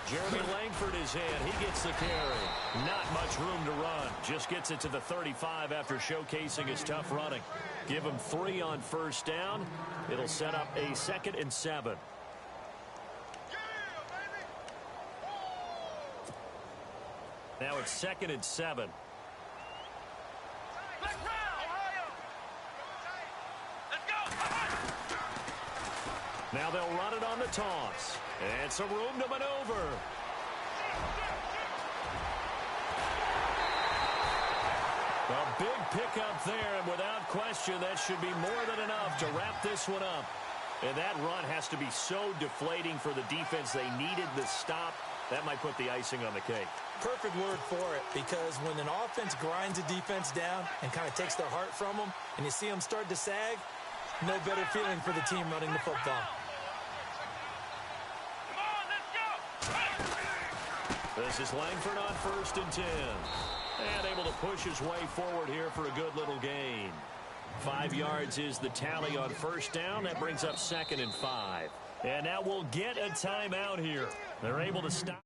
Jeremy Langford is in. He gets the carry. Not much room to run. Just gets it to the 35 after showcasing his tough running. Give him 3 on first down. It'll set up a 2nd and 7. Now it's 2nd and 7. Flex round. Ohio. Let's go. Now they'll run it on the toss. And some room to maneuver. A big pickup there, and without question, that should be more than enough to wrap this one up. And that run has to be so deflating for the defense. They needed the stop. That might put the icing on the cake. Perfect word for it, because when an offense grinds a defense down and kind of takes their heart from them, and you see them start to sag, no better feeling for the team running the football. Come on, let's go. This is Langford on 1st and 10. And able to push his way forward here for a good little gain. 5 yards is the tally on first down. That brings up 2nd and 5. And now we'll get a timeout here. They're able to stop.